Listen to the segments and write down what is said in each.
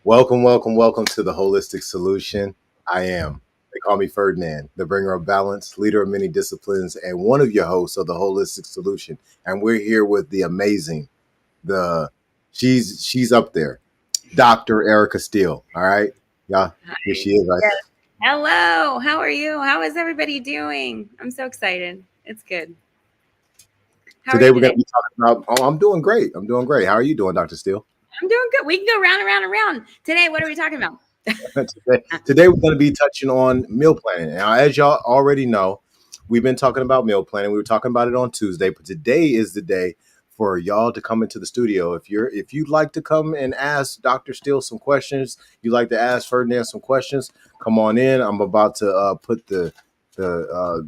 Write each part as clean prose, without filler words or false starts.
Welcome to the Holistic Solution. They call me Ferdinand, the bringer of balance, leader of many disciplines, and one of your hosts of the Holistic Solution. And we're here with the amazing, the she's up there, Dr. Erica Steele. All right, yeah, here Hi. she is. Right. Yes. Hello. How are you? How is everybody doing? I'm so excited. It's good. How are Today you we're going today? to be talking about. Oh, I'm doing great. I'm doing great. How are you doing, Dr. Steele? I'm doing good. We can go round and round and round. Today, what are we talking about? Today we're going to be touching on meal planning. Now, as y'all already know, we've been talking about meal planning. We were talking about it on Tuesday, but today is the day for y'all to come into the studio. If you'd like to come and ask Dr. Steele some questions, you'd like to ask Ferdinand some questions, come on in. I'm about to put the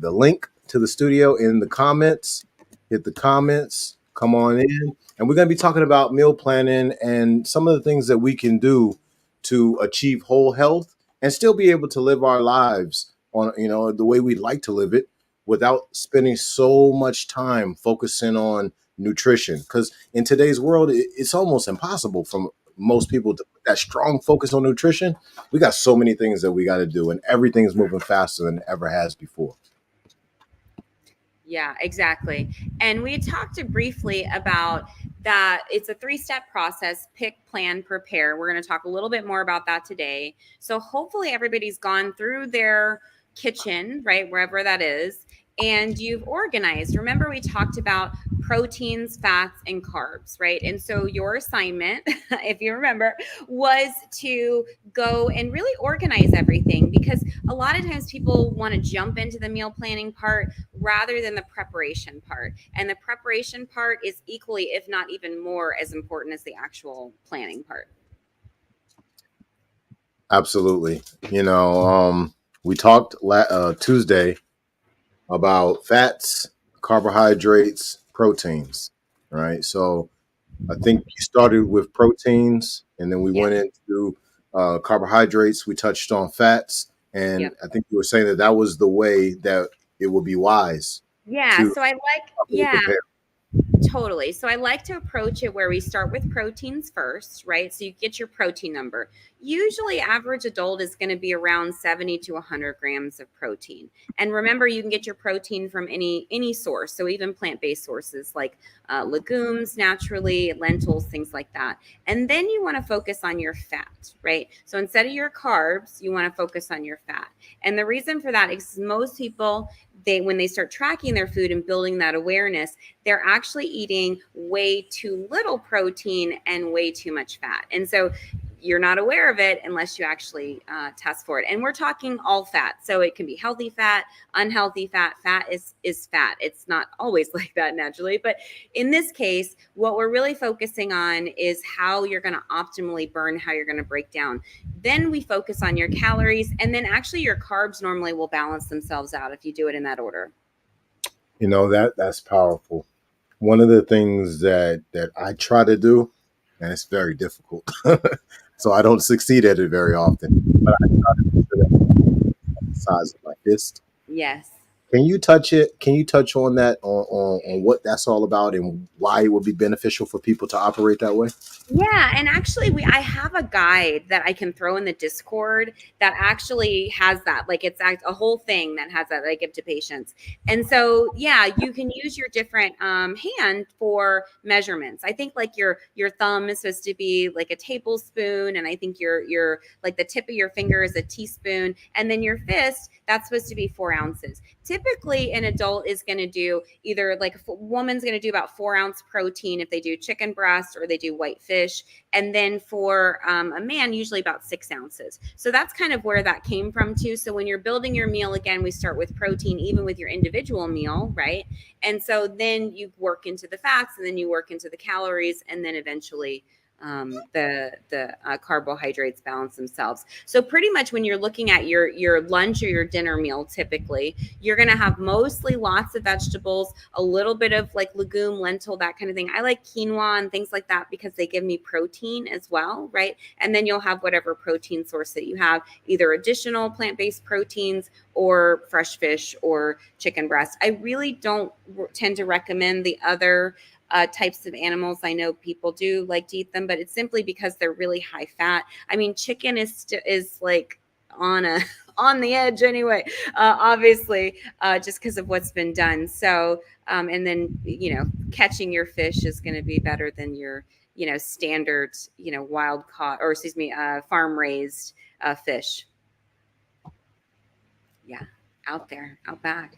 link to the studio in the comments. Hit the comments. Come on in, and we're going to be talking about meal planning and some of the things that we can do to achieve whole health and still be able to live our lives on the way we'd like to live it without spending so much time focusing on nutrition, because in today's world it's almost impossible for most people to put that strong focus on nutrition. We got so many things that we got to do and everything's moving faster than it ever has before. Yeah, exactly. And we talked briefly about that. It's a 3-step process: pick, plan, prepare. We're going to talk a little bit more about that today. So hopefully everybody's gone through their kitchen, right, wherever that is, and you've organized. Remember, we talked about proteins, fats, and carbs, right? And so your assignment, if you remember, was to go and really organize everything, because a lot of times people want to jump into the meal planning part rather than the preparation part. And the preparation part is equally, if not even more, as important as the actual planning part. Absolutely. We talked Tuesday about fats, carbohydrates, proteins, right? So I think we started with proteins, and then we Yeah. went into carbohydrates. We touched on fats, and Yep. I think you were saying that that was the way that it would be wise Yeah. to So I like, properly yeah. prepare. Totally. So I like to approach it where we start with proteins first, right? So you get your protein number. Usually, average adult is going to be around 70 to 100 grams of protein. And remember, you can get your protein from any source. So even plant-based sources like legumes, naturally, lentils, things like that. And then you want to focus on your fat, right? So instead of your carbs, you want to focus on your fat. And the reason for that is most people, when they start tracking their food and building that awareness, they're actually eating way too little protein and way too much fat. And so you're not aware of it unless you actually test for it. And we're talking all fat. So it can be healthy fat, unhealthy fat. Fat is fat. It's not always like that naturally. But in this case, what we're really focusing on is how you're going to optimally burn, how you're going to break down. Then we focus on your calories, and then actually your carbs normally will balance themselves out if you do it in that order. That's powerful. One of the things that I try to do, and it's very difficult, so I don't succeed at it very often, but I try to picture that the size of my fist. Yes. Can you touch it? Can you touch on that, on what that's all about and why it would be beneficial for people to operate that way? Yeah, and actually I have a guide that I can throw in the Discord that actually has that. Like it's a whole thing that has that I give to patients. And so yeah, you can use your different hand for measurements. I think like your thumb is supposed to be like a tablespoon, and I think your like the tip of your finger is a teaspoon, and then your fist, that's supposed to be 4 ounces. Typically an adult is going to do either like a woman's going to do about 4 ounce protein if they do chicken breast or they do white fish, and then for a man usually about 6 ounces. So that's kind of where that came from too. So when you're building your meal, again, we start with protein even with your individual meal, right? And so then you work into the fats, and then you work into the calories, and then eventually the carbohydrates balance themselves. So pretty much when you're looking at your lunch or your dinner meal, typically you're going to have mostly lots of vegetables, a little bit of like legume, lentil, that kind of thing. I like quinoa and things like that because they give me protein as well, right? And then you'll have whatever protein source that you have, either additional plant-based proteins or fresh fish or chicken breast. I really don't tend to recommend the other types of animals. I know people do like to eat them, but it's simply because they're really high fat. I mean, chicken is like on a on the edge anyway, obviously, just because of what's been done. So, and then catching your fish is going to be better than your standard wild caught, or excuse me, farm raised fish. Yeah, out there, out back.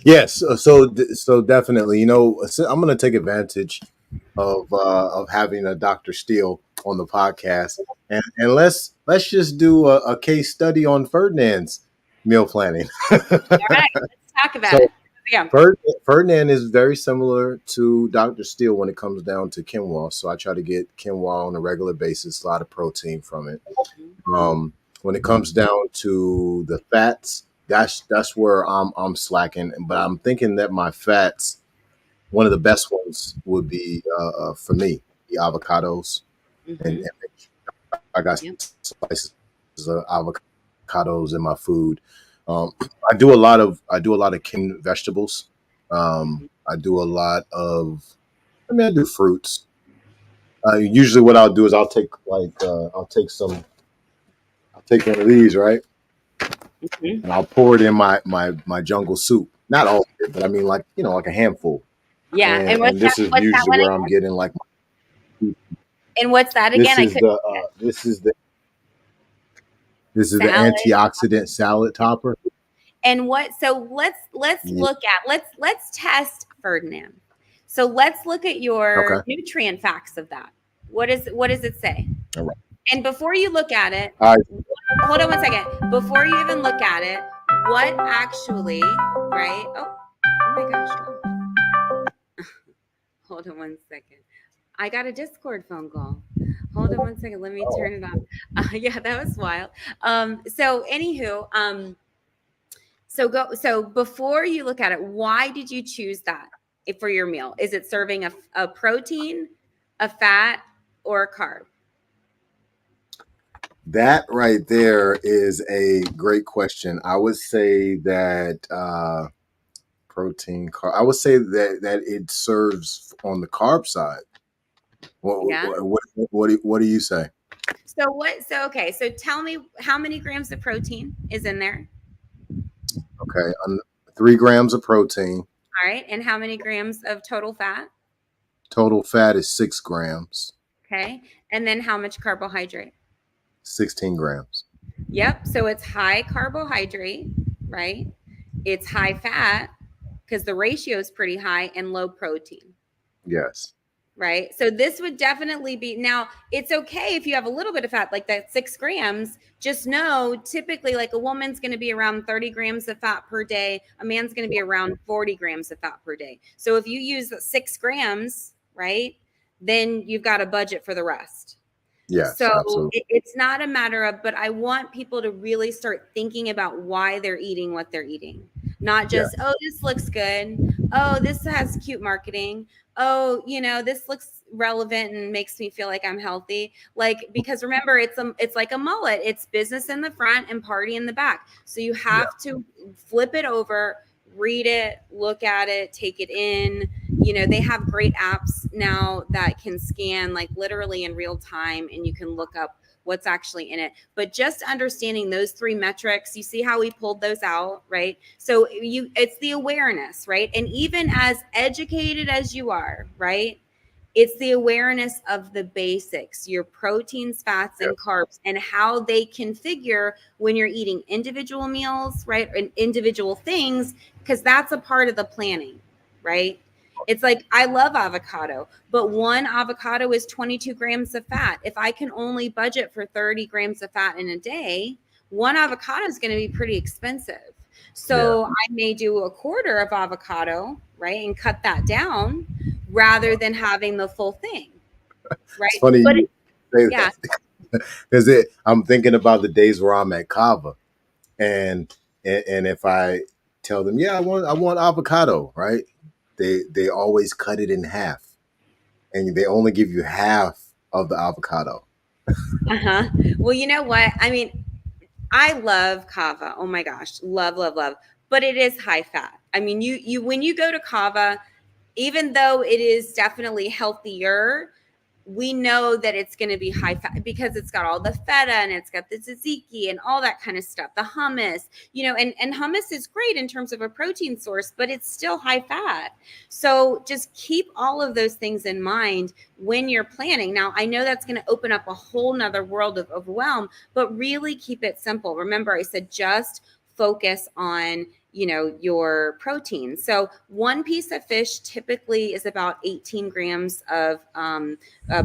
Yes, so definitely. So I'm going to take advantage of having a Dr. Steele on the podcast, and let's just do a case study on Ferdinand's meal planning. All right, let's talk about So it. Yeah. Ferdinand is very similar to Dr. Steele when it comes down to quinoa. So I try to get quinoa on a regular basis, a lot of protein from it. When it comes down to the fats, that's where I'm slacking. But I'm thinking that my fats, one of the best ones would be for me the avocados, Mm-hmm. and I got Yep. slices of avocados in my food. Um, I do a lot of canned vegetables. I do a lot of. I mean, I do fruits. Usually, what I'll do is I'll take one of these, right, Mm-hmm. and I'll pour it in my jungle soup. Not all of it, but I mean, like, like a handful. Yeah. And And what's and that? this is What's that usually one where I'm again? getting like And what's that again? this I is couldn't the get this is the salad. antioxidant salad topper. And what? So let's Yeah. look at let's test Ferdinand. So let's look at your Okay. nutrient facts of that. What does it say? All right. And before you look at it, All right. hold on one second. Before you even look at it, what actually, right? Oh my gosh. Hold on one second. I got a Discord phone call. Hold on one second. Let me Oh, turn it on. Yeah, that was wild. So anywho, so before you look at it, why did you choose that for your meal? Is it serving a protein, a fat, or a carb? that right there is a great question. I would say that protein carb. I would say that it serves on the carb side. What Yeah. what do you say? So okay. So tell me how many grams of protein is in there? Okay, 3 grams of protein. All right. And how many grams of total fat? Total fat is 6 grams. Okay. And then how much carbohydrate? 16 grams. Yep. So it's high carbohydrate, right? It's high fat because the ratio is pretty high, and low protein, Yes. right? So this would definitely be, now it's okay if you have a little bit of fat, like that 6 grams. Just know typically, like, a woman's going to be around 30 grams of fat per day. A man's going to be around 40 grams of fat per day. So if you use 6 grams, right, then you've got a budget for the rest. Yes. So Absolutely. it's not a matter of, but I want people to really start thinking about why they're eating what they're eating. Not Yeah. just, oh, this looks good. Oh, this has cute marketing. Oh, this looks relevant and makes me feel like I'm healthy. Like, because remember, it's like a mullet. It's business in the front and party in the back. So you Yeah. have to flip it over, read it, look at it, take it in. They have great apps now that can scan, like, literally in real time, and you can look up what's actually in it. But just understanding those 3 metrics, you see how we pulled those out, right? So it's the awareness, right? And even as educated as you are, right, it's the awareness of the basics, your proteins, fats, Yeah. and carbs, and how they configure when you're eating individual meals, right? And individual things, because that's a part of the planning, right? It's like, I love avocado, but one avocado is 22 grams of fat. If I can only budget for 30 grams of fat in a day, one avocado is going to be pretty expensive. Yeah. So I may do a quarter of avocado, right? And cut that down rather than having the full thing, It's right? funny But you say yeah, that because I'm thinking about the days where I'm at Kava, and and if I tell them, yeah, I want avocado, right? They always cut it in half, and they only give you half of the avocado. uh-huh. Well, you know what? I mean, I love kava. Oh my gosh, love, love, love. But it is high fat. I mean, you when you go to kava, even though it is definitely healthier, we know that it's going to be high fat because it's got all the feta and it's got the tzatziki and all that kind of stuff, the hummus, and hummus is great in terms of a protein source, but it's still high fat. So just keep all of those things in mind when you're planning. Now, I know that's going to open up a whole nother world of overwhelm, but really keep it simple. Remember, I said just focus on your protein. So one piece of fish typically is about 18 grams of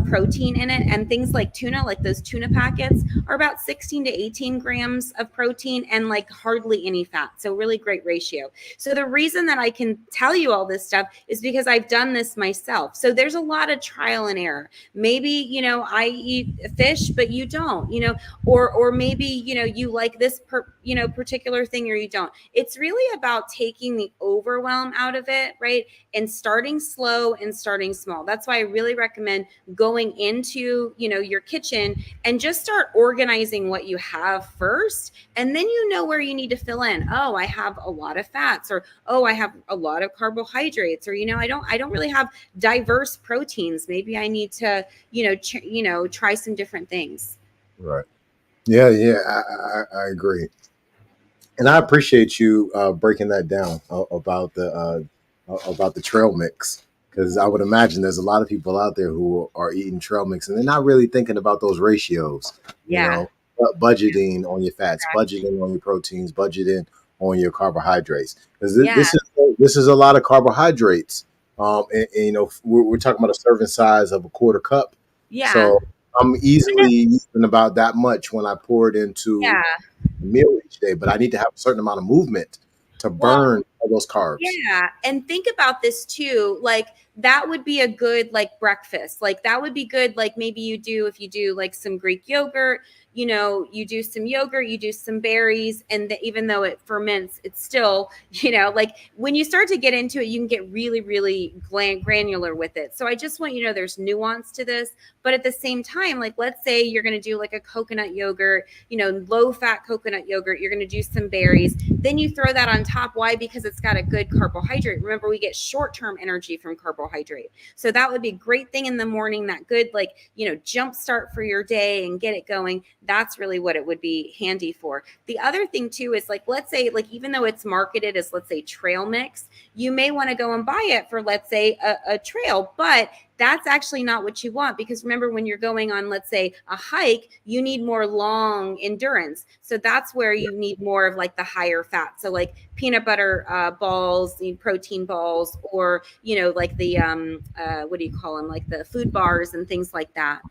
protein in it, and things like tuna, like those tuna packets, are about 16 to 18 grams of protein and like hardly any fat. So really great ratio. So the reason that I can tell you all this stuff is because I've done this myself. So there's a lot of trial and error. Maybe I eat fish but you don't, or maybe you like this particular thing or you don't. It's really about taking the overwhelm out of it, right? And starting slow and starting small. That's why I really recommend going into your kitchen and just start organizing what you have first, and then where you need to fill in. Oh, I have a lot of fats, or oh, I have a lot of carbohydrates, or I don't really have diverse proteins. Maybe I need to try some different things. Right. Yeah, yeah, I agree, and I appreciate you breaking that down about the trail mix, because I would imagine there's a lot of people out there who are eating trail mix and they're not really thinking about those ratios. You Yeah, know, budgeting on your fats, budgeting on your proteins, budgeting on your carbohydrates, because yeah, this is a lot of carbohydrates. And, we're talking about a serving size of a quarter cup, yeah, so I'm easily using about that much when I pour it into yeah. a meal each day. But I need to have a certain amount of movement to Well, burn all those carbs. yeah, and think about this too. Like that would be a good like breakfast. Like that would be good. Like maybe if you do like some Greek yogurt, you do some yogurt, you do some berries, and even though it ferments, it's still, like when you start to get into it, you can get really, really granular with it. So I just want you to know there's nuance to this, but at the same time, like let's say you're going to do like a coconut yogurt, low fat coconut yogurt, you're going to do some berries, then you throw that on top. Why? Because it's got a good carbohydrate. Remember, we get short-term energy from carbohydrate. So that would be a great thing in the morning, that good, like, jump start for your day and get it going. That's really what it would be handy for. The other thing too is like, let's say, like, even though it's marketed as, let's say, trail mix, you may want to go and buy it for, let's say, a trail, but that's actually not what you want, because remember, when you're going on, let's say, a hike, you need more long endurance. So that's where you need more of like the higher fat. So like peanut butter balls, protein balls, or like the what do you call them, like the food bars and things like that.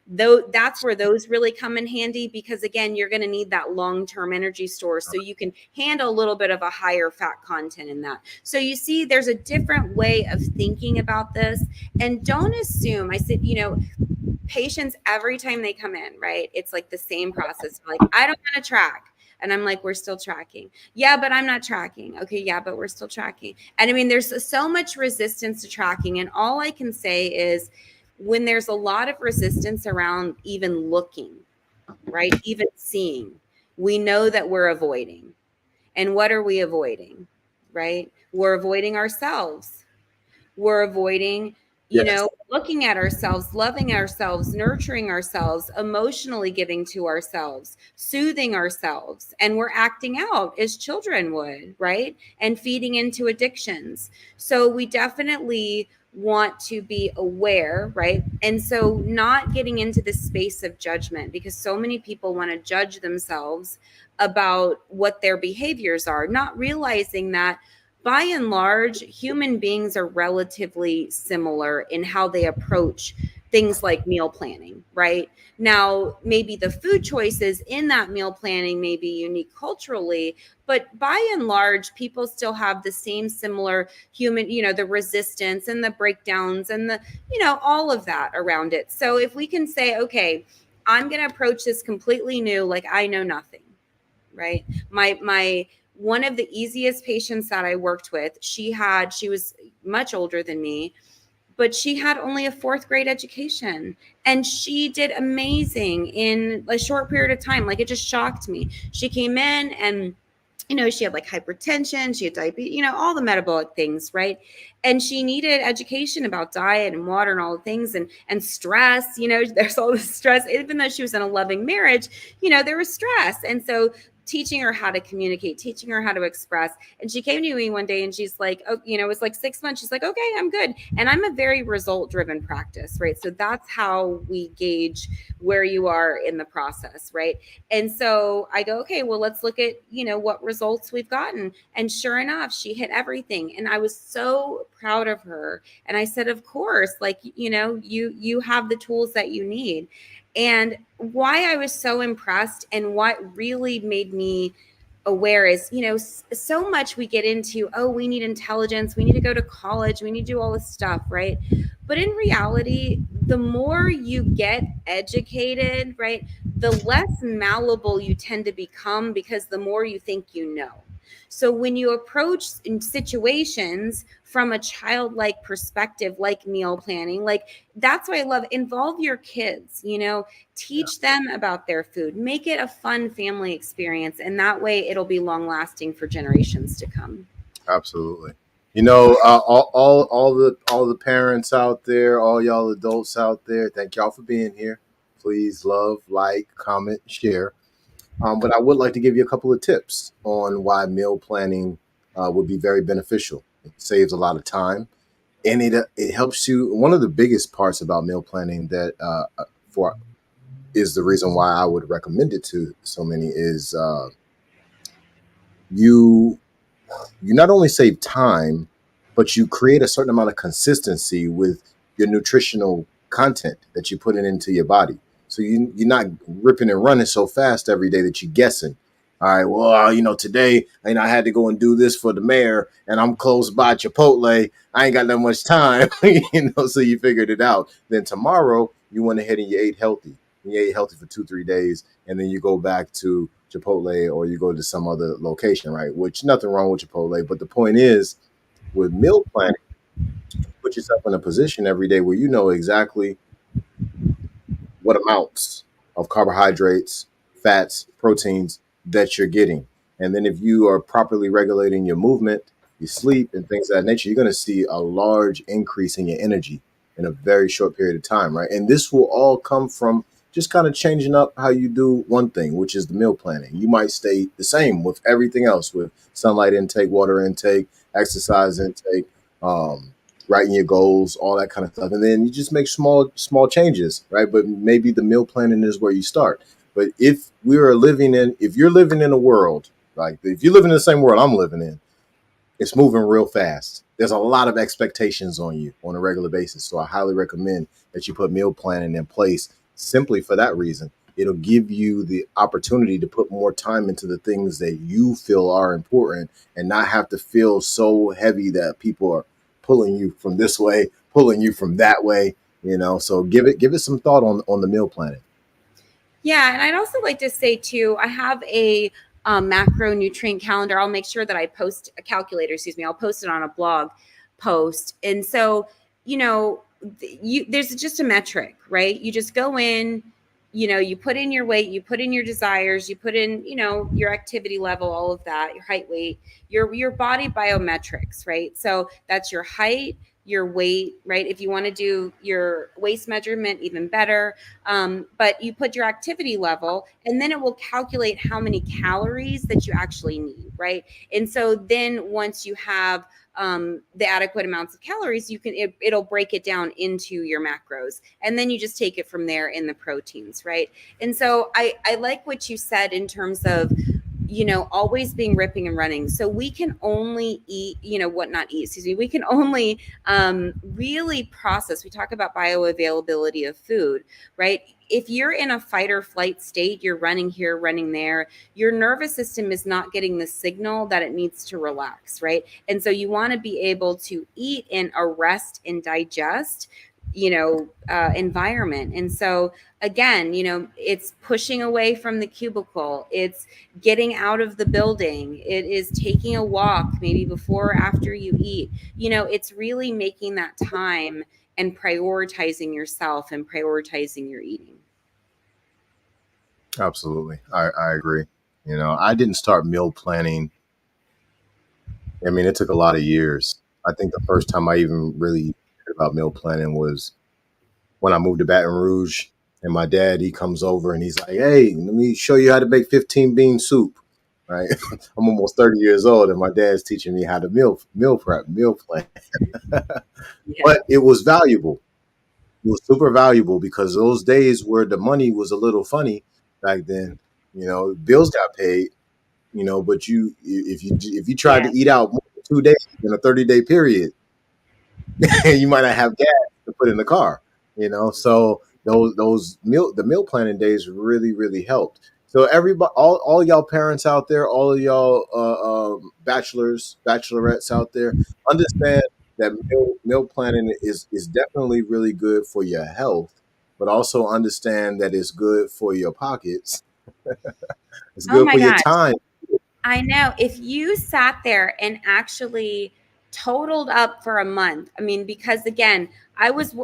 Though that's where those really come in handy, because again, you're going to need that long-term energy store, so you can handle a little bit of a higher fat content in that. So you see, there's a different way of thinking about this. And don't assume, I said, patients, every time they come in, right, it's like the same process. Like, I don't want to track. And I'm like, we're still tracking. Yeah, but I'm not tracking. Okay, yeah, but we're still tracking. And I mean, there's so much resistance to tracking. And all I can say is, when there's a lot of resistance around even looking, right, even seeing, we know that we're avoiding. And what are we avoiding, right? We're avoiding ourselves. We're avoiding, Yes. looking at ourselves, loving ourselves, nurturing ourselves, emotionally giving to ourselves, soothing ourselves. And we're acting out as children would, right? And feeding into addictions. So we definitely want to be aware, right? And so not getting into this space of judgment, because so many people want to judge themselves about what their behaviors are, not realizing that by and large, human beings are relatively similar in how they approach things like meal planning, right? Now, maybe the food choices in that meal planning may be unique culturally, but by and large, people still have the same similar human, the resistance and the breakdowns and the, all of that around it. So if we can say, okay, I'm going to approach this completely new, like I know nothing, right? My one of the easiest patients that I worked with, she was much older than me, but she had only a fourth grade education, and she did amazing in a short period of time. Like, it just shocked me. She came in and she had like hypertension, she had diabetes, all the metabolic things, right? And she needed education about diet and water and all the things, and stress. There's all this stress. Even though she was in a loving marriage, there was stress. And so teaching her how to communicate, teaching her how to express. And she came to me one day and she's like, oh, it was like 6 months. She's like, okay, I'm good. And I'm a very result driven practice, right? So that's how we gauge where you are in the process, right? And so I go, okay, well, let's look at, what results we've gotten. And sure enough, she hit everything. And I was so proud of her. And I said, of course, like, you have the tools that you need. And why I was so impressed and what really made me aware is, so much we get into, oh, we need intelligence, we need to go to college, we need to do all this stuff, right? But in reality, the more you get educated, right, the less malleable you tend to become, because the more you think you know. So when you approach in situations from a childlike perspective, like meal planning, like, that's why I love, involve your kids, teach them about their food, make it a fun family experience, and that way it'll be long lasting for generations to come. Absolutely. All the parents out there, all y'all adults out there, thank y'all for being here. Please love, like, comment, share. But I would like to give you a couple of tips on why meal planning would be very beneficial. It saves a lot of time, and it helps you. One of the biggest parts about meal planning that for is the reason why I would recommend it to so many is you you not only save time, but you create a certain amount of consistency with your nutritional content that you put into your body. So you're not ripping and running so fast every day that you're guessing. All right, well, today, I had to go and do this for the mayor, and I'm close by Chipotle. I ain't got that much time, so you figured it out. Then tomorrow, you went ahead and you ate healthy. You ate healthy for 2, 3 days, and then you go back to Chipotle or you go to some other location, right? Which nothing wrong with Chipotle, but the point is with meal planning, put yourself in a position every day where you know exactly what amounts of carbohydrates, fats, proteins that you're getting. And then if you are properly regulating your movement, your sleep, and things of that nature, you're going to see a large increase in your energy in a very short period of time, right? And this will all come from just kind of changing up how you do one thing, which is the meal planning. You might stay the same with everything else, with sunlight intake, water intake, exercise intake, um, writing your goals, all that kind of stuff. And then you just make small changes, right? But maybe the meal planning is where you start. But if you're living in a world, like if you're living in the same world I'm living in, it's moving real fast. There's a lot of expectations on you on a regular basis. So I highly recommend that you put meal planning in place simply for that reason. It'll give you the opportunity to put more time into the things that you feel are important and not have to feel so heavy that people are pulling you from this way, pulling you from that way. So give it some thought on the meal planning. Yeah, and I'd also like to say too, I have a macronutrient calendar. I'll make sure that I post a calculator. Excuse me. I'll post it on a blog post. And so, there's just a metric, right? You just go in, you put in your weight, you put in your desires, you put in, your activity level, all of that, your height, weight, your body biometrics, right? So that's your height, your weight, right? If you want to do your waist measurement, even better. But you put your activity level, and then it will calculate how many calories that you actually need, right? And so then once you have the adequate amounts of calories, it'll break it down into your macros, and then you just take it from there in the proteins, right? And so I like what you said in terms of always being ripping and running. So we can only eat, what not eat, excuse me, we can only really process. We talk about bioavailability of food, right? If you're in a fight or flight state, you're running here, running there, your nervous system is not getting the signal that it needs to relax, right? And so you want to be able to eat in a rest and digest environment. And so again, it's pushing away from the cubicle, it's getting out of the building, it is taking a walk maybe before or after you eat. It's really making that time and prioritizing yourself and prioritizing your eating. Absolutely. I agree. I didn't start meal planning I mean, it took a lot of years. I think the first time I even really heard about meal planning was when I moved to Baton Rouge, and my dad, he comes over and he's like, "Hey, let me show you how to make 15 bean soup." Right? I'm almost 30 years old, and my dad's teaching me how to meal prep, meal plan. Yeah. But it was valuable. It was super valuable because those days where the money was a little funny back then, bills got paid, but if you tried Yeah. to eat out more than 2 days in a 30-day period, you might not have gas to put in the car. So the meal planning days really really helped. So everybody, all y'all parents out there, all of y'all bachelorettes out there, understand that meal planning is definitely really good for your health, but also understand that it's good for your pockets. It's Oh good my for your gosh. time. I know. If you sat there and actually totaled up for a month, I mean, because again, I was,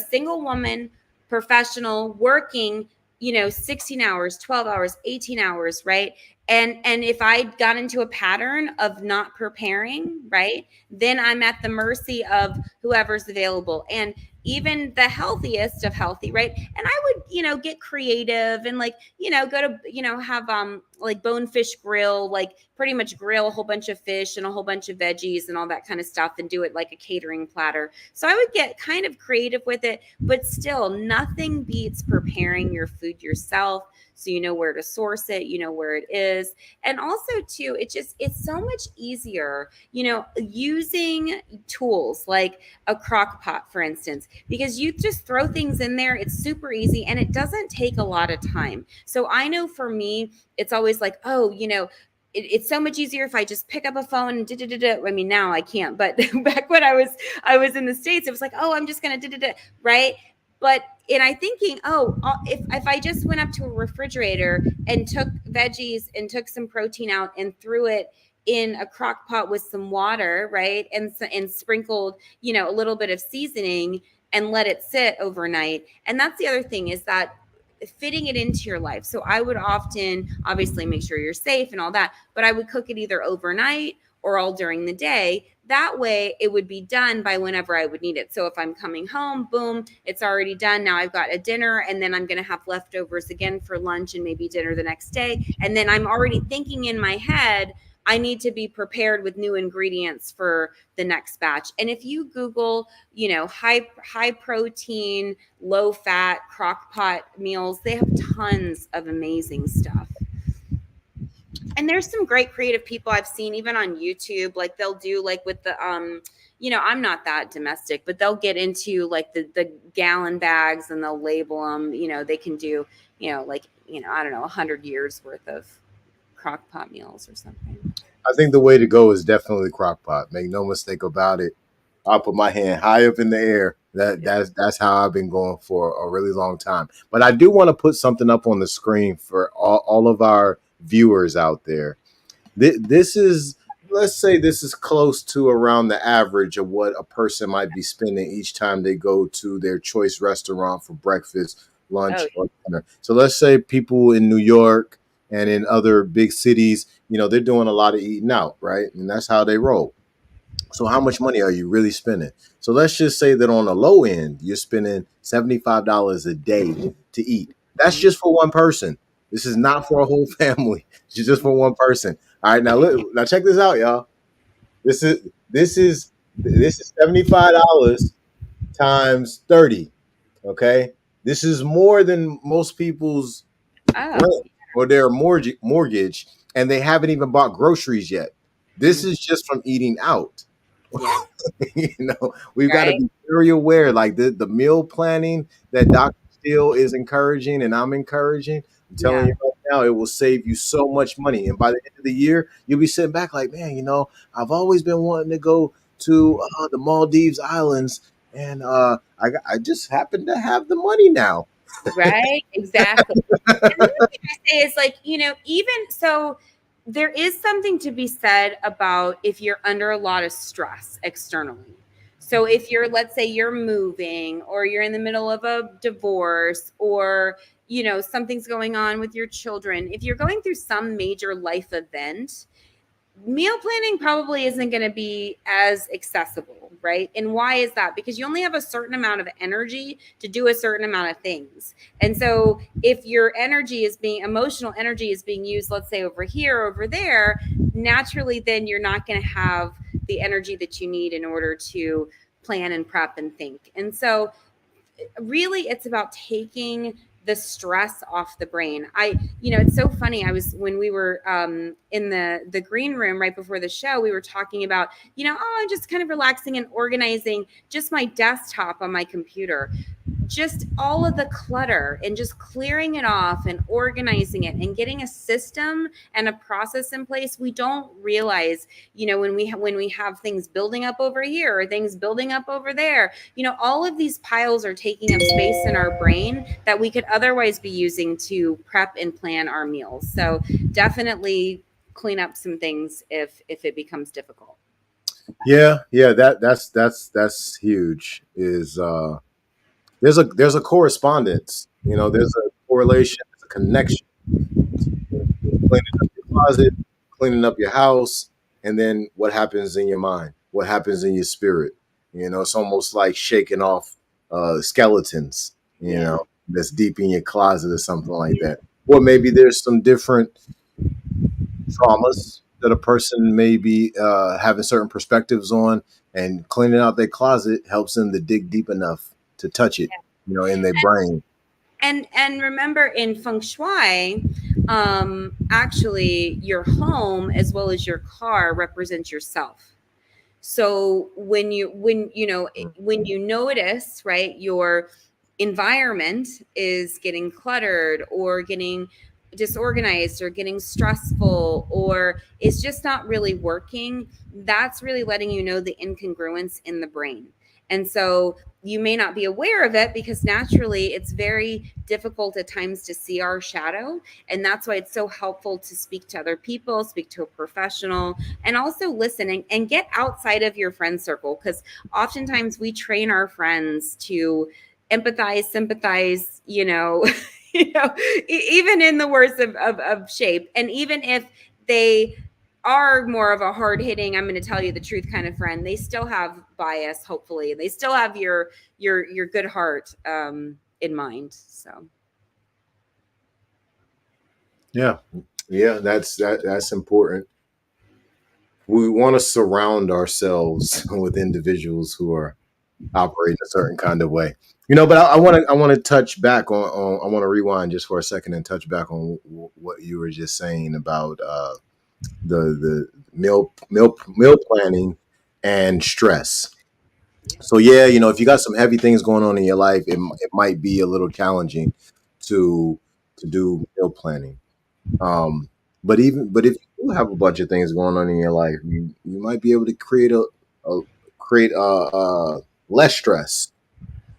single woman, professional, working, 16 hours, 12 hours, 18 hours, right? And if I got into a pattern of not preparing, right, then I'm at the mercy of whoever's available. And even the healthiest of healthy, right? And I would, get creative and like, go to, have like bonefish grill, like pretty much grill a whole bunch of fish and a whole bunch of veggies and all that kind of stuff and do it like a catering platter. So I would get kind of creative with it, but still nothing beats preparing your food yourself. So you know where to source it, you know where it is. And also too, it's so much easier, using tools like a crock pot, for instance, because you just throw things in there. It's super easy and it doesn't take a lot of time. So I know for me, it's always like, oh, it's so much easier if I just pick up a phone and I mean, now I can't, but back when I was in the States, it was like, oh, I'm just gonna right. But and I thinking, oh, if I just went up to a refrigerator and took veggies and took some protein out and threw it in a crock pot with some water, right, and sprinkled, a little bit of seasoning and let it sit overnight. And that's the other thing is that fitting it into your life. So I would often obviously make sure you're safe and all that, but I would cook it either overnight or all during the day. That way it would be done by whenever I would need it. So if I'm coming home, boom, it's already done. Now I've got a dinner and then I'm going to have leftovers again for lunch and maybe dinner the next day. And then I'm already thinking in my head, I need to be prepared with new ingredients for the next batch. And if you Google, high protein, low fat crock pot meals, they have tons of amazing stuff. And there's some great creative people I've seen even on YouTube. Like they'll do like with the I'm not that domestic, but they'll get into like the gallon bags and they'll label them. They can do, like, I don't know, 100 years worth of crock pot meals or something. I think the way to go is definitely crock pot. Make no mistake about it. I'll put my hand high up in the air. That's how I've been going for a really long time. But I do want to put something up on the screen for all of our viewers out there. This is, let's say this is close to around the average of what a person might be spending each time they go to their choice restaurant for breakfast, Oh, lunch, or dinner. So let's say people in New York and in other big cities, they're doing a lot of eating out, right? And that's how they roll. So how much money are you really spending? So let's just say that on the low end, you're spending $75 a day to eat. That's mhm. just for one person. This is not for a whole family. It's just for one person. All right, now look, now check this out, y'all. This is this is this is $75 times 30. Okay, this is more than most people's Oh, rent or their mortgage, and they haven't even bought groceries yet. This mm, is just from eating out. yeah, We've got to right, be very aware, like the meal planning that Dr. Steele is encouraging and I'm encouraging. I'm telling yeah, you right now, it will save you so much money. And by the end of the year, you'll be sitting back like, man, I've always been wanting to go to the Maldives Islands, and I just happen to have the money now. right, exactly. And the other thing I say is like, even so, there is something to be said about if you're under a lot of stress externally. So if you're, let's say you're moving or you're in the middle of a divorce or, something's going on with your children, if you're going through some major life event, meal planning probably isn't going to be as accessible, right? And why is that? Because you only have a certain amount of energy to do a certain amount of things. And so if your energy is being emotional energy is being used, let's say over here, over there, naturally then you're not going to have the energy that you need in order to plan and prep and think. And so really it's about taking the stress off the brain. It's so funny. I was when we were in the green room right before the show, we were talking about, I'm just kind of relaxing and organizing just my desktop on my computer, just all of the clutter and just clearing it off and organizing it and getting a system and a process in place. We don't realize, when we have things building up over here or things building up over there, all of these piles are taking up space in our brain that we could otherwise be using to prep and plan our meals. So definitely clean up some things if it becomes difficult. Yeah, that's huge. Is there's a correspondence, there's a correlation, there's a connection between cleaning up your closet, cleaning up your house, and then what happens in your mind, what happens in your spirit. It's almost like shaking off skeletons, Yeah. that's deep in your closet or something like that. Or maybe there's some different traumas that a person may be having certain perspectives on, and cleaning out their closet helps them to dig deep enough to touch it, in their brain. And remember, in feng shui, actually your home as well as your car represents yourself. So when you notice, right, your environment is getting cluttered or getting disorganized or getting stressful or is just not really working, that's really letting you know the incongruence in the brain. And so you may not be aware of it because naturally it's very difficult at times to see our shadow. And that's why it's so helpful to speak to other people, speak to a professional, and also listening and get outside of your friend circle. Because oftentimes we train our friends to empathize, sympathize, even in the worst of shape. And even if they are more of a hard hitting, I'm going to tell you the truth kind of friend, they still have bias, hopefully. They still have your good heart in mind. So Yeah, yeah, that's important. We want to surround ourselves with individuals who are operating a certain kind of way. But I want to touch back on I want to rewind just for a second and touch back on what you were just saying about the meal planning and stress. So yeah, if you got some heavy things going on in your life, it might be a little challenging to do meal planning. Um, but if you do have a bunch of things going on in your life, you might be able to a create less stress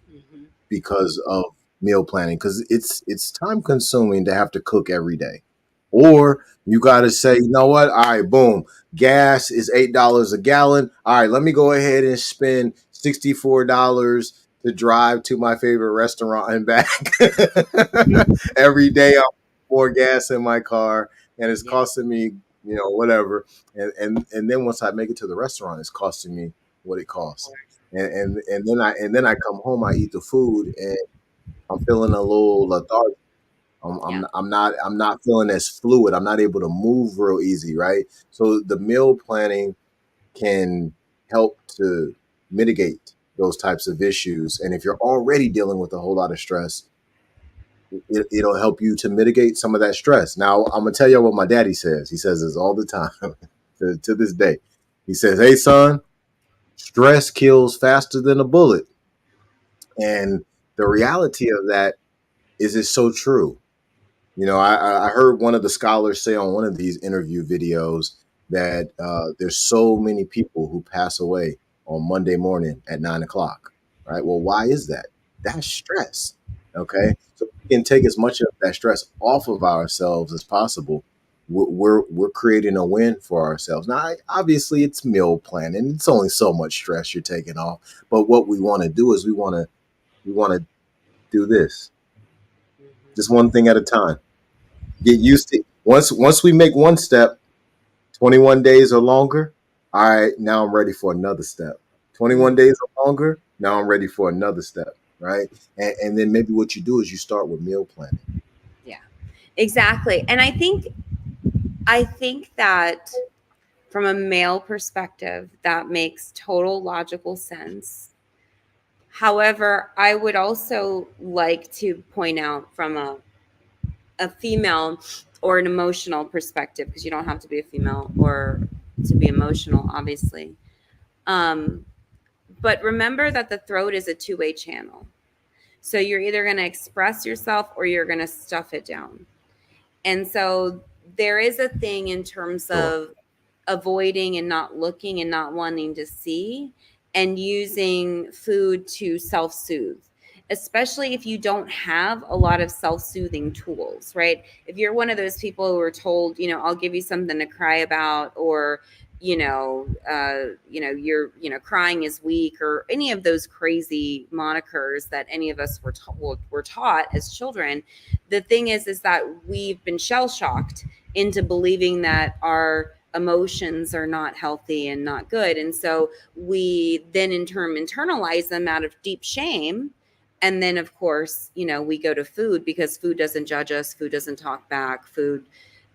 mhm. because of meal planning, because it's time consuming to have to cook every day. Or you got to say, you know what? All right, boom. Gas is $8 a gallon. All right, let me go ahead and spend $64 to drive to my favorite restaurant and back. Every day, I'm more gas in my car, and it's Yeah, costing me, whatever. And then once I make it to the restaurant, it's costing me what it of costs. course. And then I come home, I eat the food, and I'm feeling a little lethargic. I'm, Yeah. I'm I'm not feeling as fluid. I'm not able to move real easy, right? So the meal planning can help to mitigate those types of issues. And if you're already dealing with a whole lot of stress, it'll help you to mitigate some of that stress. Now, I'm gonna tell you what my daddy says. He says this all the time to this day. He says, "Hey, son, stress kills faster than a bullet." And the reality of that is it's so true. I heard one of the scholars say on one of these interview videos that there's so many people who pass away on Monday morning at 9 o'clock. Right? Well, why is that? That's stress. Okay, so we can take as much of that stress off of ourselves as possible. We're creating a win for ourselves. Now, obviously, it's meal planning. It's only so much stress you're taking off. But what we want to do is we want to do this, Mhm. just one thing at a time. Get used to it. Once we make one step, 21 days or longer. All right, now I'm ready for another step. 21 Mm, days or longer. Now I'm ready for another step. Right. And then maybe what you do is you start with meal planning. yeah, exactly. And I think that from a male perspective, that makes total logical sense. However, I would also like to point out from a female or an emotional perspective, because you don't have to be a female or to be emotional, obviously. Um, but remember that the throat is a two-way channel. So you're either going to express yourself or you're going to stuff it down. And so there is a thing in terms Sure. of avoiding and not looking and not wanting to see, and using food to self soothe, especially if you don't have a lot of self soothing tools, right? If you're one of those people who are told, I'll give you something to cry about, or, you're, crying is weak, or any of those crazy monikers that any of us were taught as children. The thing is that we've been shell shocked into believing that our emotions are not healthy and not good. And so we then in turn internalize them out of deep shame. And then, of course, we go to food because food doesn't judge us, food doesn't talk back, food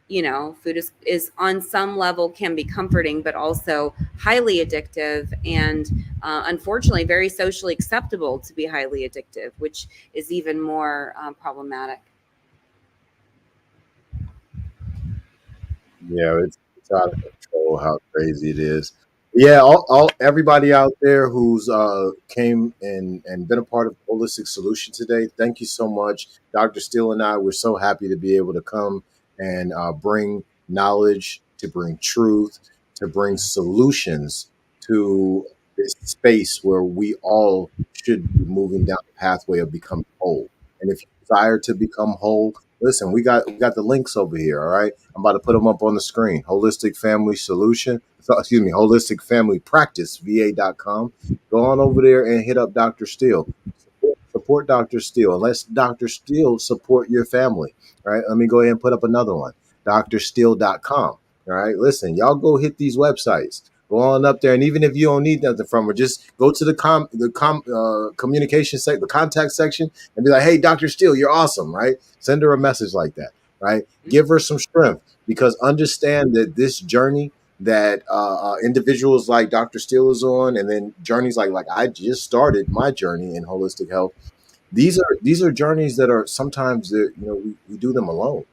is on some level can be comforting, but also highly addictive, and unfortunately very socially acceptable to be highly addictive, which is even more problematic. Yeah, it's out of control how crazy it is. Yeah, all everybody out there who's came and been a part of Holistic Solution today, thank you so much. Dr. Steele and I, we're so happy to be able to come and bring knowledge, to bring truth, to bring solutions to this space where we all should be moving down the pathway of becoming whole. And if you desire to become whole, listen, we got the links over here, all right? I'm about to put them up on the screen. Holistic Family Solution, excuse me, Holistic Family Practice, VA.com. Go on over there and hit up Dr. Steele. Support Dr. Steele. And let Dr. Steele support your family. All right. Let me go ahead and put up another one. drsteele.com. All right. Listen, y'all go hit these websites. Go on up there, and even if you don't need nothing from her, just go to communication section, the contact section, and be like, "Hey, Dr. Steele, you're awesome." Right? Send her a message like that. Right? Give her some strength, because understand that this journey that individuals like Dr. Steele is on, and then journeys like I just started my journey in holistic health. These are journeys that are sometimes that we do them alone.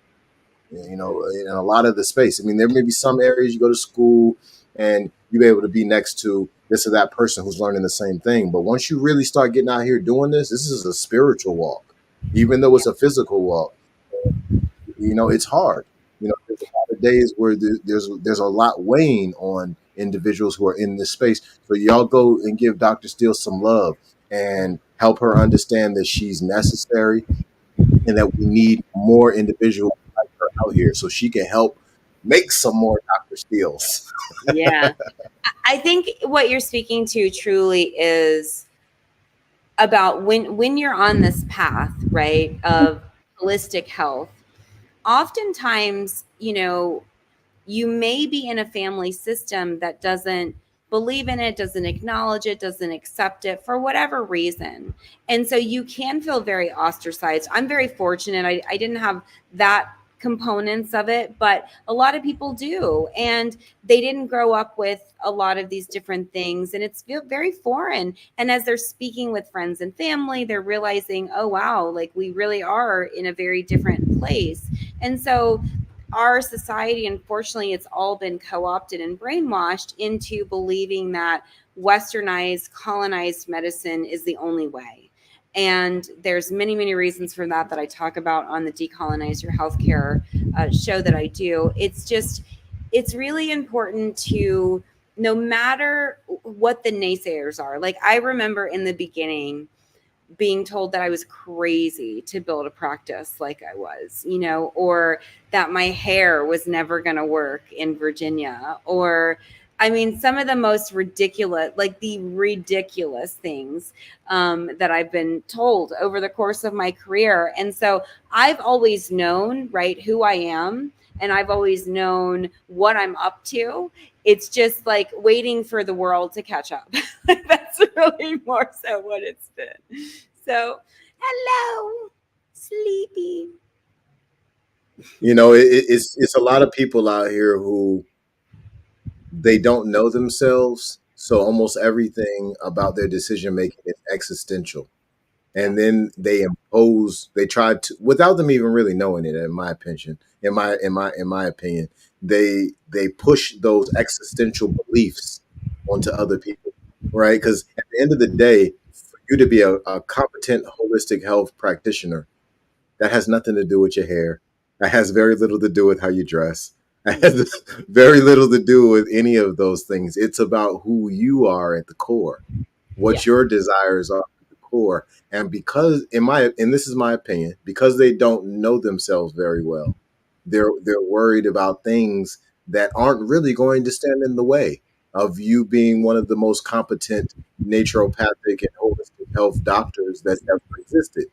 In a lot of the space. I mean, there may be some areas you go to school and you be able to be next to this or that person who's learning the same thing. But once you really start getting out here doing this is a spiritual walk, even though it's a physical walk. It's hard. There's a lot of days where there's a lot weighing on individuals who are in this space. So y'all go and give Dr. Steele some love and help her understand that she's necessary, and that we need more individuals like her out here so she can help make some more Dr. Steeles. Yeah. I think what you're speaking to truly is about when you're on this path, right, of holistic health. Oftentimes, you may be in a family system that doesn't believe in it, doesn't acknowledge it, doesn't accept it for whatever reason. And so you can feel very ostracized. I'm very fortunate. I didn't have that components of it, but a lot of people do. And they didn't grow up with a lot of these different things. And it's very foreign. And as they're speaking with friends and family, they're realizing, oh, wow, like we really are in a very different place. And so our society, unfortunately, it's all been co-opted and brainwashed into believing that westernized, colonized medicine is the only way. And there's many, many reasons for that I talk about on the Decolonize Your Healthcare show that I do. It's really important to, no matter what the naysayers are. Like, I remember in the beginning being told that I was crazy to build a practice like I was, or that my hair was never going to work in Virginia, or I mean, some of the most ridiculous, like the ridiculous things that I've been told over the course of my career. And so I've always known, right, who I am, and I've always known what I'm up to. It's just like waiting for the world to catch up. That's really more so what it's been. So, hello, sleepy. It's a lot of people out here who they don't know themselves, so almost everything about their decision making is existential. Yeah. And then they try to, without them even really knowing it, in my opinion, in my opinion, they push those existential beliefs onto other people, right? Because at the end of the day, for you to be a competent holistic health practitioner, that has nothing to do with your hair. That has very little to do with how you dress. That Yeah. has very little to do with any of those things. It's about who you are at the core, Yeah. what your desires are at the core. And because and this is my opinion, because they don't know themselves very well, they're worried about things that aren't really going to stand in the way of you being one of the most competent naturopathic and holistic health doctors that's ever existed.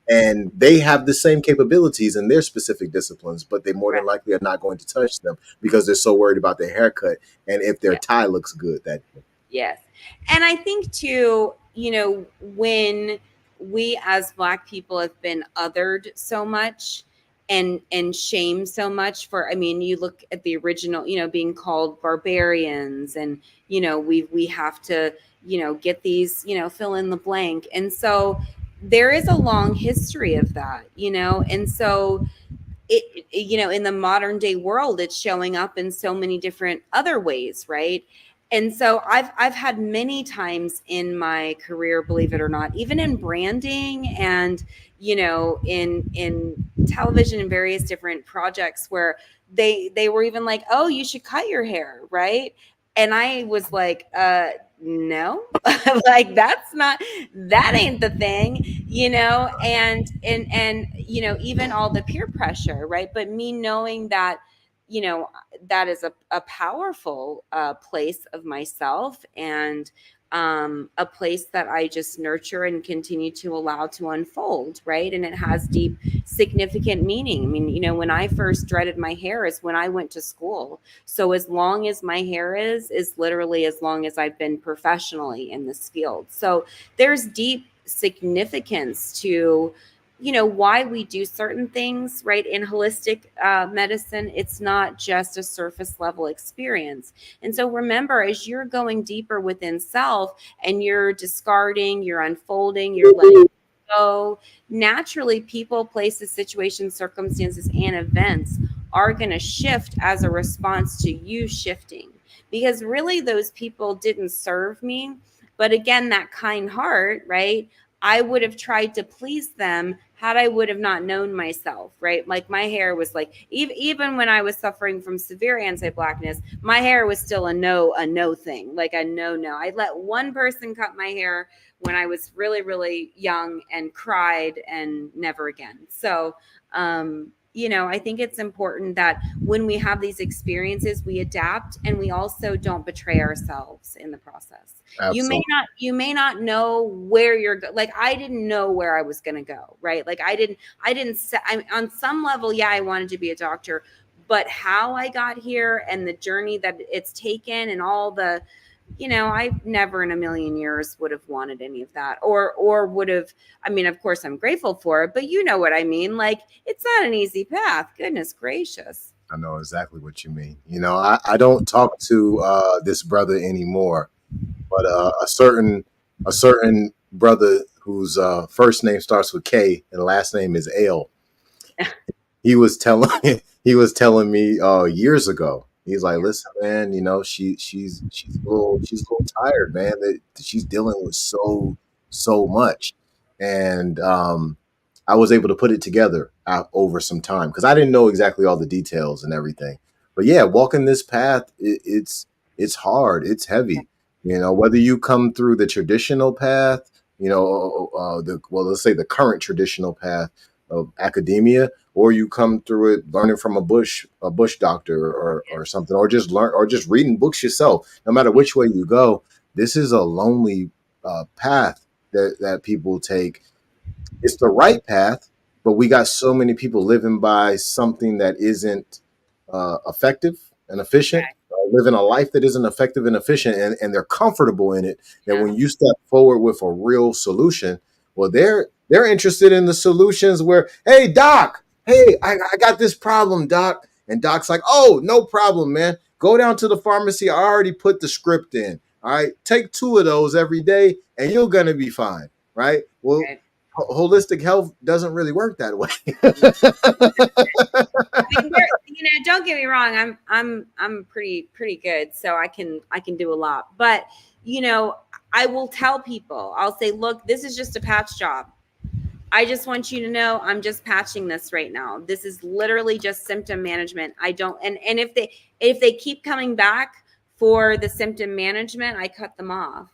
And they have the same capabilities in their specific disciplines, but they more than Right. likely are not going to touch them because they're so worried about their haircut and if their Yeah. tie looks good that day. Yes. And I think too, when we as Black people have been othered so much and shamed so much for, I mean, you look at the original, being called barbarians, and we have to, get these, fill in the blank. And so there is a long history of that, and so in the modern day world, it's showing up in so many different other ways, right? And so I've had many times in my career, believe it or not, even in branding and in television and various different projects, where they were even like, oh, you should cut your hair, right? And I was like, no. Like, that ain't the thing, and even all the peer pressure, right? But me knowing that, you know that is a powerful place of myself, and a place that I just nurture and continue to allow to unfold, right? And it has deep significant meaning. I mean, when I first dreaded my hair is when I went to school. So as long as my hair is literally as long as I've been professionally in this field. So there's deep significance to why we do certain things, right? In holistic medicine, it's not just a surface level experience. And so remember, as you're going deeper within self and you're discarding, you're unfolding, you're letting go, naturally people, places, situations, circumstances, and events are going to shift as a response to you shifting. Because really, those people didn't serve me. But again, that kind heart, right? I would have tried to please them had I would have not known myself, right? Like, my hair was like, even when I was suffering from severe anti-blackness, my hair was still a no thing, like a no. I let one person cut my hair when I was really, really young and cried, and never again. So, I think it's important that when we have these experiences, we adapt, and we also don't betray ourselves in the process. Absolutely. You may not know where like, I didn't know where I was going to go, right? Like, I didn't on some level, yeah, I wanted to be a doctor, but how I got here and the journey that it's taken, and all the, I never in a million years would have wanted any of that, or would have. I mean, of course I'm grateful for it, but you know what I mean? Like, it's not an easy path. Goodness gracious. I know exactly what you mean. I don't talk to this brother anymore, but a certain brother whose first name starts with K and last name is L. He was telling he was telling me years ago. He's like, Yeah. listen, man, she's a little tired, man. That she's dealing with so much, and I was able to put it together over some time because I didn't know exactly all the details and everything. But yeah, walking this path, it's hard, it's heavy. Whether you come through the traditional path, let's say the current traditional path of academia, or you come through it learning from a bush doctor, or something, or just learn, or just reading books yourself. No matter which way you go, this is a lonely path that people take. It's the right path, but we got so many people living by something that isn't effective and efficient, Right. living a life that isn't effective and efficient, and they're comfortable in it. That Yeah. when you step forward with a real solution, well, they're interested in the solutions where, hey, doc, hey, I got this problem, doc. And doc's like, oh, no problem, man. Go down to the pharmacy. I already put the script in. All right, take two of those every day, and you're gonna be fine, right? Well, Right. holistic health doesn't really work that way. I mean, don't get me wrong. I'm pretty good, so I can do a lot. But you know, I will tell people. I'll say, look, this is just a patch job. I just want you to know I'm just patching this right now. This is literally just symptom management. I don't and if they keep coming back for the symptom management, I cut them off.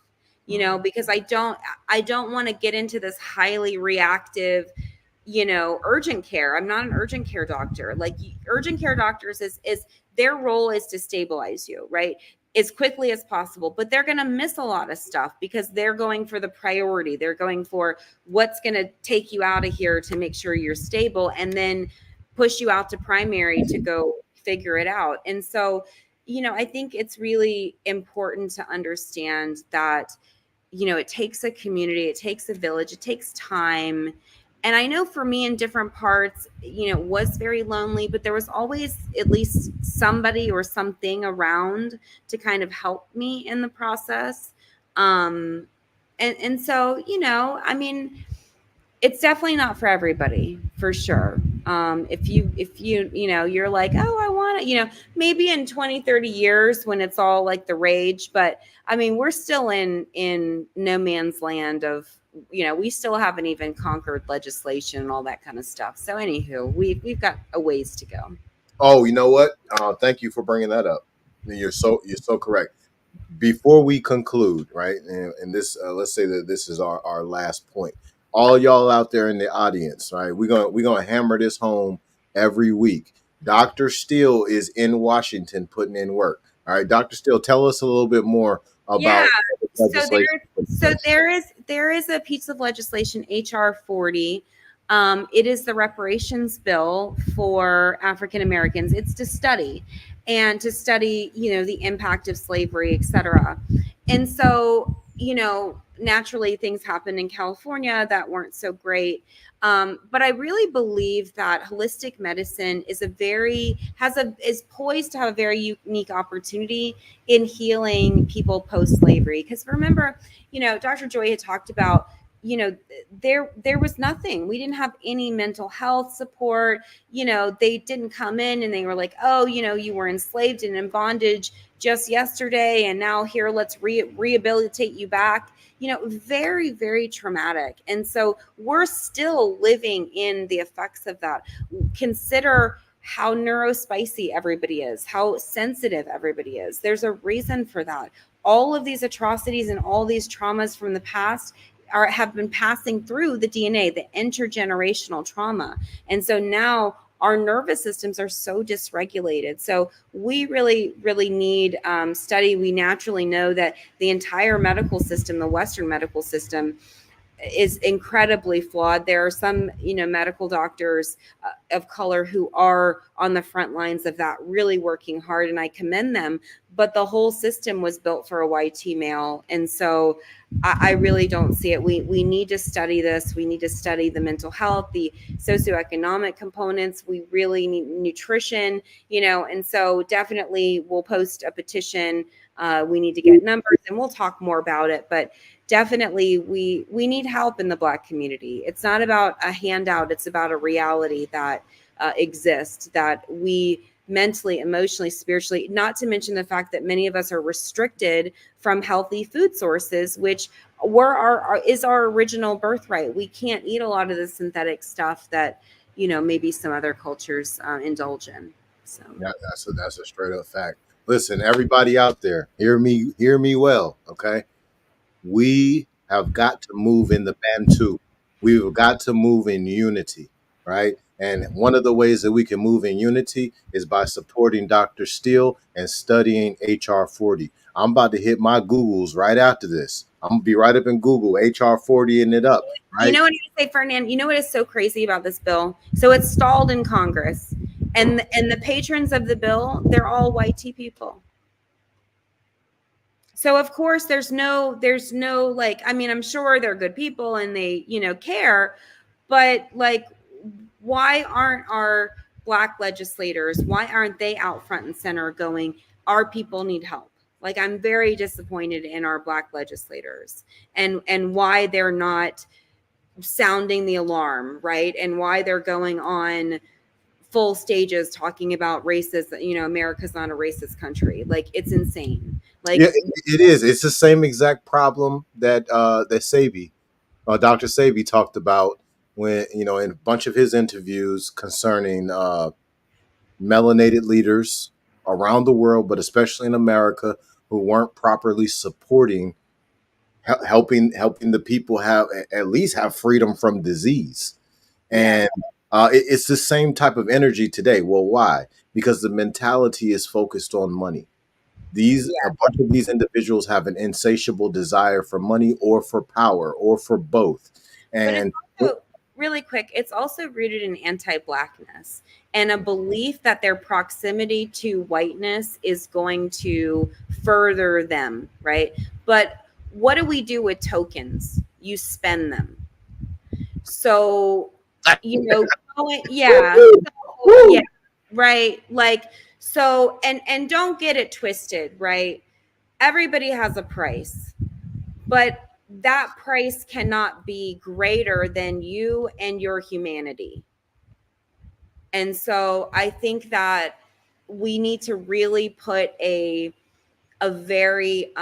Because I don't want to get into this highly reactive, urgent care. I'm not an urgent care doctor. Like, urgent care doctors is their role is to stabilize you, right? As quickly as possible, but they're going to miss a lot of stuff because they're going for the priority. They're going for what's going to take you out of here to make sure you're stable, and then push you out to primary to go figure it out. And so, I think it's really important to understand that, it takes a community, it takes a village, it takes time. And I know for me in different parts, it was very lonely, but there was always at least somebody or something around to kind of help me in the process. Um, and so, I mean, it's definitely not for everybody, for sure. If you you're like, oh, I want it, maybe in 20, 30 years when it's all like the rage. But I mean, we're still in no man's land of, we still haven't even conquered legislation and all that kind of stuff. So anywho, we've got a ways to go. Oh, you know what? Thank you for bringing that up. You're so correct. Before we conclude, right, and this, let's say that this is our last point. All y'all out there in the audience, right? We're gonna hammer this home every week. Dr. Steele is in Washington putting in work. All right, Dr. Steele, tell us a little bit more Yeah. about the So legislation there, put in so place. there is a piece of legislation, HR 40. It is the reparations bill for African Americans. It's to study, the impact of slavery, etc. And so, naturally things happened in California that weren't so great. But I really believe that holistic medicine is poised to have a very unique opportunity in healing people post slavery. Because remember, Dr. Joy had talked about, there was nothing. We didn't have any mental health support. They didn't come in and they were like, oh, you were enslaved and in bondage just yesterday, and now here, let's rehabilitate you back. Very, very traumatic. And so we're still living in the effects of that. Consider how neurospicy everybody is, how sensitive everybody is. There's a reason for that. All of these atrocities and all these traumas from the past have been passing through the DNA, the intergenerational trauma. And so now our nervous systems are so dysregulated. So we really, really need study. We naturally know that the entire medical system, the Western medical system, is incredibly flawed. There are some, medical doctors of color who are on the front lines of that, really working hard, and I commend them. But the whole system was built for a white male, and so I really don't see it. We need to study this. We need to study the mental health, the socioeconomic components. We really need nutrition, and so definitely we'll post a petition. We need to get numbers, and we'll talk more about it. But definitely we need help in the Black community. It's not about a handout. It's about a reality that exists, that we mentally, emotionally, spiritually, not to mention the fact that many of us are restricted from healthy food sources, which is our original birthright. We can't eat a lot of the synthetic stuff that, maybe some other cultures indulge in. So Yeah, that's a straight up fact. Listen, everybody out there, hear me well, okay? We have got to move in the Bantu. We've got to move in unity, right? And one of the ways that we can move in unity is by supporting Dr. Steele and studying HR 40. I'm about to hit my Googles right after this. I'm gonna be right up in Google HR 40 and it up, You right? know what I say, Ferdinand? You know what is so crazy about this bill? So it's stalled in Congress, and the patrons of the bill, they're all white tea people. So of course there's no like, I mean, I'm sure they're good people and they, care, but like, why aren't our black legislators, why aren't they out front and center going, our people need help? Like, I'm very disappointed in our black legislators, and why they're not sounding the alarm, right? And why they're going on full stages talking about racist, America's not a racist country. Like, it's insane. Yeah, Like, it is. It's the same exact problem that Sabi, Dr. Sabi talked about when in a bunch of his interviews concerning melanated leaders around the world, but especially in America, who weren't properly supporting helping the people have at least have freedom from disease. yeah, And it's the same type of energy today. Well, why? Because the mentality is focused on money. These A yeah. bunch of these individuals have an insatiable desire for money or for power or for both. But it's And also, really quick, it's also rooted in anti-blackness and a belief that their proximity to whiteness is going to further them, right? But what do we do with tokens? You spend them. So, yeah. So, yeah, right. Like, so, and don't get it twisted, right? Everybody has a price, but that price cannot be greater than you and your humanity. And so I think that we need to really put a very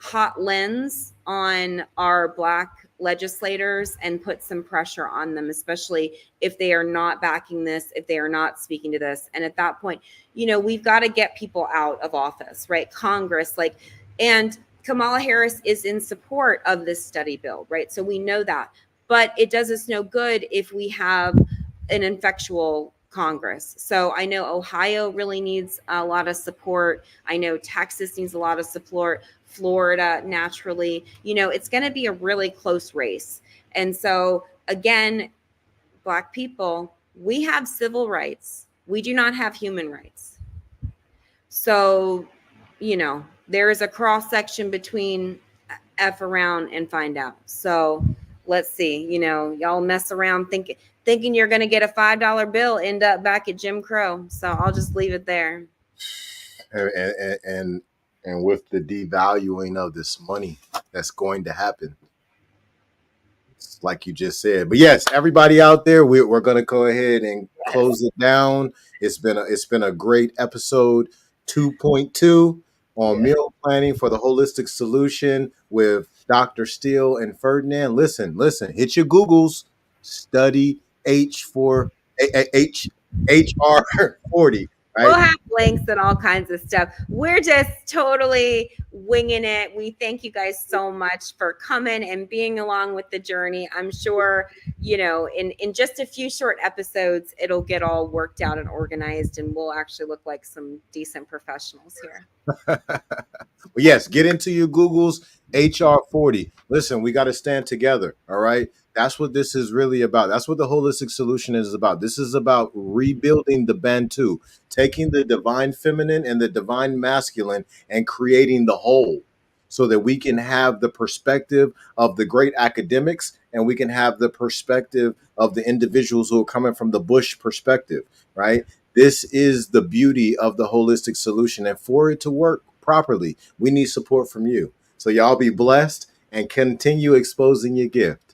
hot lens on our black legislators and put some pressure on them, especially if they are not backing this, if they are not speaking to this. And at that point, we've got to get people out of office, right? Congress, like, and Kamala Harris is in support of this study bill, right? So we know that. But it does us no good if we have an ineffectual Congress. So I know Ohio really needs a lot of support. I know Texas needs a lot of support. Florida, naturally, it's going to be a really close race. And so, again, black people, we have civil rights. We do not have human rights. So, there is a cross section between F around and find out. So let's see, y'all mess around thinking you're going to get a $5 bill, end up back at Jim Crow. So I'll just leave it there. and and with the devaluing of this money that's going to happen, like you just said. But yes, everybody out there, we're going to go ahead and close it down. It's been a great episode 2.2 on Yeah. meal planning for the holistic solution with Dr. Steele and Ferdinand. Listen, hit your Googles, study HR 40, We'll right? have links and all kinds of stuff. We're just totally winging it. We thank you guys so much for coming and being along with the journey. I'm sure, in just a few short episodes, it'll get all worked out and organized, and we'll actually look like some decent professionals here. But yes, get into your Googles, HR 40. Listen, we got to stand together. All right. That's what this is really about. That's what the holistic solution is about. This is about rebuilding the Bantu, taking the divine feminine and the divine masculine and creating the whole so that we can have the perspective of the great academics and we can have the perspective of the individuals who are coming from the Bush perspective, right? This is the beauty of the holistic solution. And for it to work properly, we need support from you. So y'all be blessed and continue exposing your gift.